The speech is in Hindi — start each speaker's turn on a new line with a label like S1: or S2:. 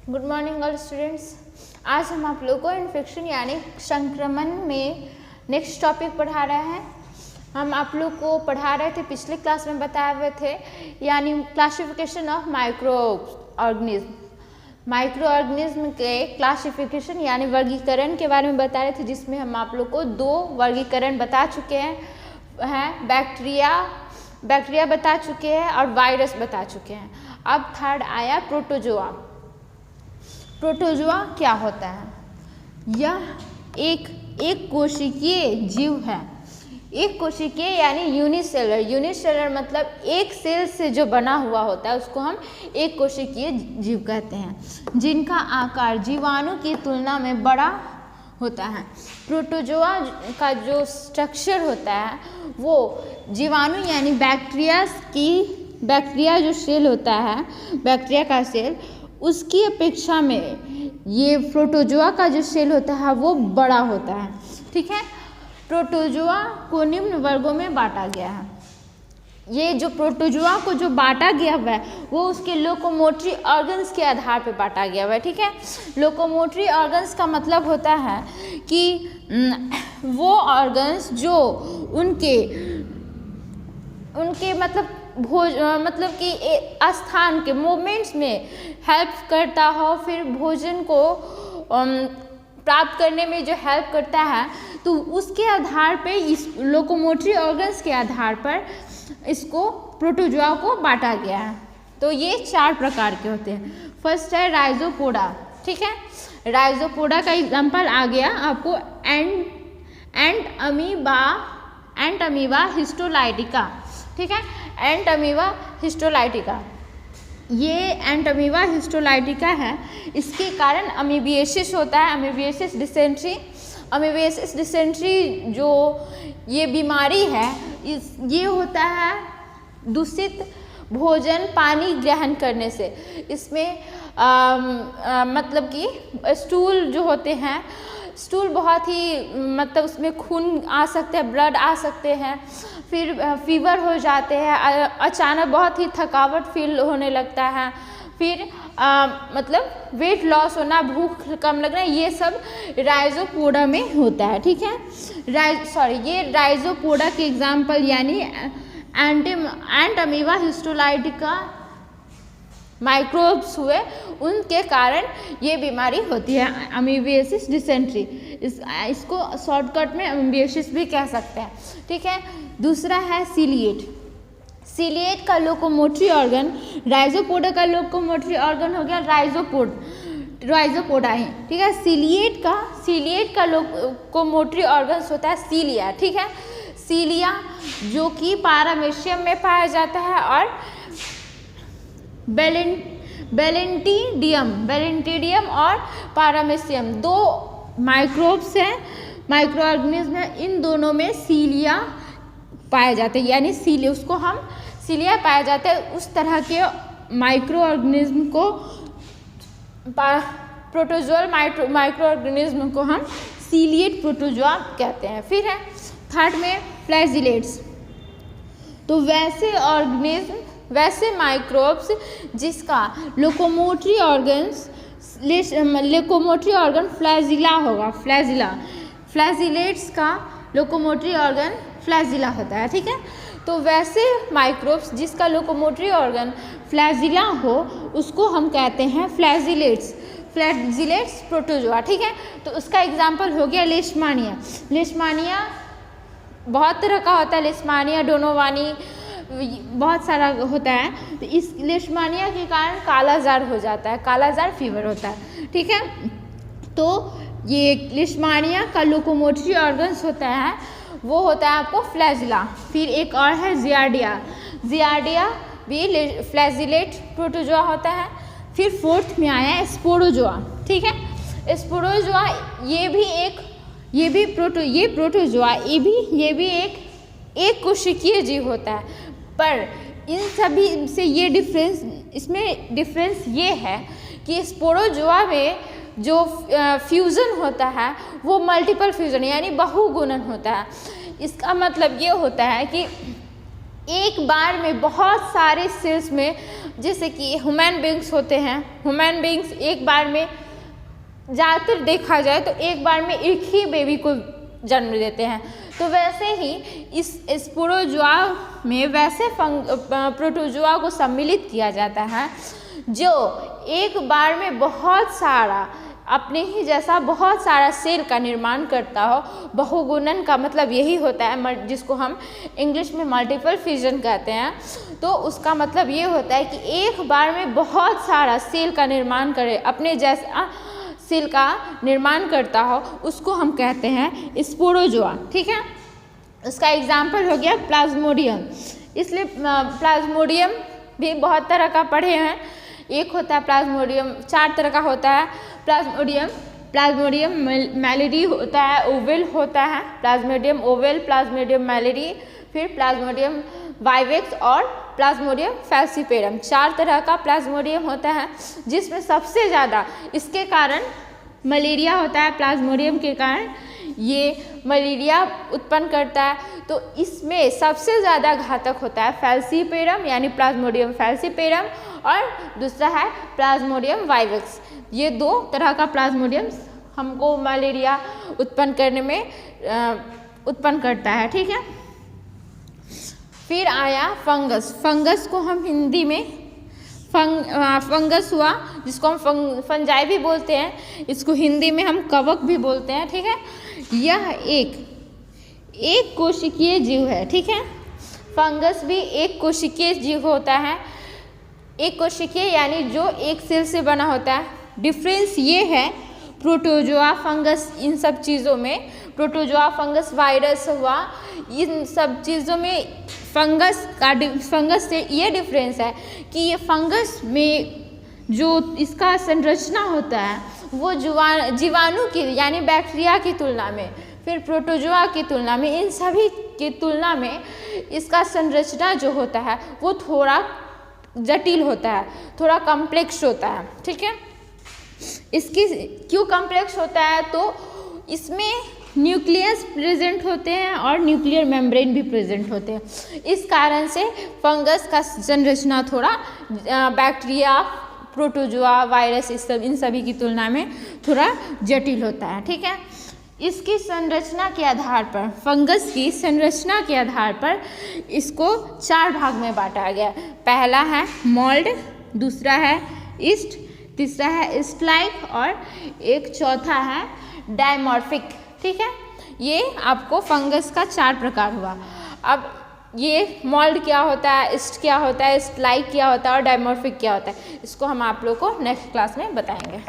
S1: Good morning all students. आज हम आप लोगों को इन्फेक्शन यानी संक्रमण में नेक्स्ट टॉपिक पढ़ा रहे हैं। हम आप लोग को पढ़ा रहे थे, पिछले क्लास में बताए हुए थे, यानी क्लासिफिकेशन ऑफ माइक्रो ऑर्गेनिज्म के क्लासिफिकेशन यानी वर्गीकरण के बारे में बता रहे थे, जिसमें हम आप लोग को 2 वर्गीकरण बता चुके हैं बैक्टीरिया बता चुके हैं और वायरस बता चुके हैं। अब थर्ड आया प्रोटोजोआ। प्रोटोजोआ क्या होता है? यह एक कोशिकीय जीव है। एक कोशिकीय यानी यूनिसेलर मतलब एक सेल से जो बना हुआ होता है उसको हम एक कोशिकीय जीव कहते हैं, जिनका आकार जीवाणु की तुलना में बड़ा होता है। प्रोटोजोआ का जो स्ट्रक्चर होता है वो जीवाणु यानी बैक्टीरिया जो सेल होता है, बैक्टीरिया का सेल, उसकी अपेक्षा में ये प्रोटोजोआ का जो सेल होता है वो बड़ा होता है। ठीक है, प्रोटोजोआ को निम्न वर्गों में बांटा गया है। ये जो प्रोटोजोआ को जो बांटा गया हुआ है वो उसके लोकोमोटरी ऑर्गन्स के आधार पर बांटा गया हुआ है। ठीक है, लोकोमोटरी ऑर्गन्स का मतलब होता है कि वो ऑर्गन्स जो उनके मतलब कि स्थान के मूवमेंट्स में हेल्प करता हो, फिर भोजन को प्राप्त करने में जो हेल्प करता है, तो उसके आधार पे इस लोकोमोटरी ऑर्गन्स के आधार पर इसको प्रोटोजोआ को बांटा गया है। तो ये 4 प्रकार के होते हैं। फर्स्ट है राइजोपोडा। ठीक है, राइजोपोडा का एग्जाम्पल आ गया आपको एंट अमीबा हिस्टोलाइटिका। ठीक है, एंट अमीबा हिस्टोलाइटिका, ये एंट अमीबा हिस्टोलाइटिका है। इसके कारण अमीबिएसिस होता है, अमीबिएसिस डिसेंट्री जो ये बीमारी है, ये होता है दूषित भोजन पानी ग्रहण करने से। इसमें मतलब कि स्टूल जो होते हैं, स्टूल बहुत ही मतलब उसमें खून आ सकते हैं, ब्लड आ सकते हैं, फिर फीवर हो जाते हैं, अचानक बहुत ही थकावट फील होने लगता है, फिर मतलब वेट लॉस होना, भूख कम लगना, ये सब राइजोपोडा में होता है। ठीक है, ये राइजोपोडा के एग्जाम्पल यानी एंट अमीबा हिस्टोलाइटिका माइक्रोब्स हुए, उनके कारण ये बीमारी होती है, अमीबिएसिस डिसेंट्री। इसको शॉर्टकट में अमीबिएसिस भी कह सकते हैं। ठीक है, दूसरा है सीलिएट का लोकोमोटरी ऑर्गन, राइजोपोडा का लोकोमोटरी ऑर्गन हो गया राइजोपोडा ही। ठीक है, सीलिएट का लोकोमोटरी ऑर्गन होता है सीलिया। ठीक है, सीलिया जो कि पारामेशियम में पाया जाता है, और बेलेंटिडियम और पारामेशियम 2 माइक्रोब्स हैं, माइक्रो ऑर्गेनिज्म है। इन दोनों में सीलिया पाए जाते हैं, यानी उसको हम सीलिया पाया जाता है। उस तरह के माइक्रो ऑर्गेनिज्म को, प्रोटोजोअल माइक्रो ऑर्गेनिज्म को हम सीलिएट प्रोटोजोआ कहते हैं। फिर है थर्ड में फ्लैजिलेट्स। तो वैसे माइक्रोब्स जिसका लोकोमोटरी ऑर्गन फ्लैजिला होगा, फ्लैजिलेट्स का लोकोमोटरी ऑर्गन फ्लैजिला होता है। ठीक है, तो वैसे माइक्रोब्स जिसका लोकोमोटरी ऑर्गन फ्लैजिला हो उसको हम कहते हैं फ्लैजिलेट्स प्रोटोजोआ। ठीक है, तो उसका एग्जाम्पल हो गया लेशमानिया बहुत तरह का होता है, लेशमानिया डोनोवानी बहुत सारा होता है। तो इस लेशमानिया के कारण कालाजार हो जाता है, कालाजार फीवर होता है। ठीक है, तो ये लेशमानिया का लोकोमोटरी ऑर्गन्स होता है, वो होता है आपको फ्लैजिला। फिर एक और है जियार्डिया भी फ्लैजिलेट प्रोटोजोआ होता है। फिर फोर्थ में आया स्पोरोजोआ। ठीक है, स्पोरोजोआ ये भी एक कोशिकीय जीव होता है, पर इन सभी से इसमें डिफरेंस ये है कि स्पोरोजोआ में जो फ्यूज़न होता है वो मल्टीपल फ्यूज़न यानी बहुगुणन होता है। इसका मतलब ये होता है कि एक बार में बहुत सारे सेल्स में जैसे कि ह्यूमन बींग्स होते हैं, ह्यूमन बींग्स एक बार में ज़्यादातर देखा जाए तो एक बार में एक ही बेबी को जन्म देते हैं। तो वैसे ही इस स्पोरोजोआ में वैसे प्रोटोजोआ को सम्मिलित किया जाता है जो एक बार में बहुत सारा अपने ही जैसा बहुत सारा सेल का निर्माण करता हो। बहुगुणन का मतलब यही होता है, जिसको हम इंग्लिश में मल्टीपल फिजन कहते हैं। तो उसका मतलब ये होता है कि एक बार में बहुत सारा सेल का निर्माण करे, अपने जैसा सेल का निर्माण करता हो, उसको हम कहते हैं स्पोरोजोआ। ठीक है, उसका एग्जाम्पल हो गया प्लाज्मोडियम। इसलिए प्लाज्मोडियम भी बहुत तरह का पढ़े हैं। एक होता है प्लाज्मोडियम, 4 तरह का होता है प्लाज्मोडियम मैलिडी होता है, ओवेल होता है, प्लाज्मोडियम ओवेल, प्लाज्मोडियम मैलिडी, फिर प्लाज्मोडियम वाइवेक्स और प्लाज्मोडियम फैल्सीपेरम। 4 तरह का प्लाज्मोडियम होता है, जिसमें सबसे ज़्यादा इसके कारण मलेरिया होता है। प्लाज्मोडियम के कारण ये मलेरिया उत्पन्न करता है। तो इसमें सबसे ज़्यादा घातक होता है फैल्सीपेरम यानी प्लाज्मोडियम फैल्सीपेरम, और दूसरा है प्लाज्मोडियम वाइवेक्स। ये 2 तरह का प्लाज्मोडियम हमको मलेरिया उत्पन्न करता है। ठीक है, फिर आया फंगस। फंगस को हम हिंदी में फंगस हुआ, जिसको हम फंजाई भी बोलते हैं, इसको हिंदी में हम कवक भी बोलते हैं। ठीक है, यह एक कोशिकीय जीव है। ठीक है, फंगस भी एक कोशिकीय जीव होता है। एक कोशिकीय यानी जो एक सेल से बना होता है। डिफरेंस ये है प्रोटोजोआ फंगस इन सब चीज़ों में, प्रोटोजोआ फंगस वायरस हुआ, इन सब चीज़ों में फंगस से ये डिफरेंस है कि ये फंगस में जो इसका संरचना होता है वो जीवाणु की यानी बैक्टीरिया की तुलना में, फिर प्रोटोजोआ की तुलना में, इन सभी की तुलना में इसका संरचना जो होता है वो थोड़ा जटिल होता है, थोड़ा कॉम्प्लेक्स होता है। ठीक है, इसकी क्यों कॉम्प्लेक्स होता है, तो इसमें न्यूक्लियस प्रेजेंट होते हैं और न्यूक्लियर मेम्ब्रेन भी प्रेजेंट होते हैं। इस कारण से फंगस का संरचना थोड़ा बैक्टीरिया, प्रोटोजोआ, वायरस इन सभी की तुलना में थोड़ा जटिल होता है। ठीक है, इसकी संरचना के आधार पर, फंगस की संरचना के आधार पर इसको 4 भाग में बांटा गया। पहला है मोल्ड, दूसरा है ईस्ट, तीसरा है ईस्ट लाइक और एक चौथा है डायमॉर्फिक। ठीक है, ये आपको फंगस का 4 प्रकार हुआ। अब ये मोल्ड क्या होता है, ईस्ट क्या होता है, ईस्ट लाइक क्या होता है और डायमॉर्फिक क्या होता है, इसको हम आप लोग को नेक्स्ट क्लास में बताएंगे।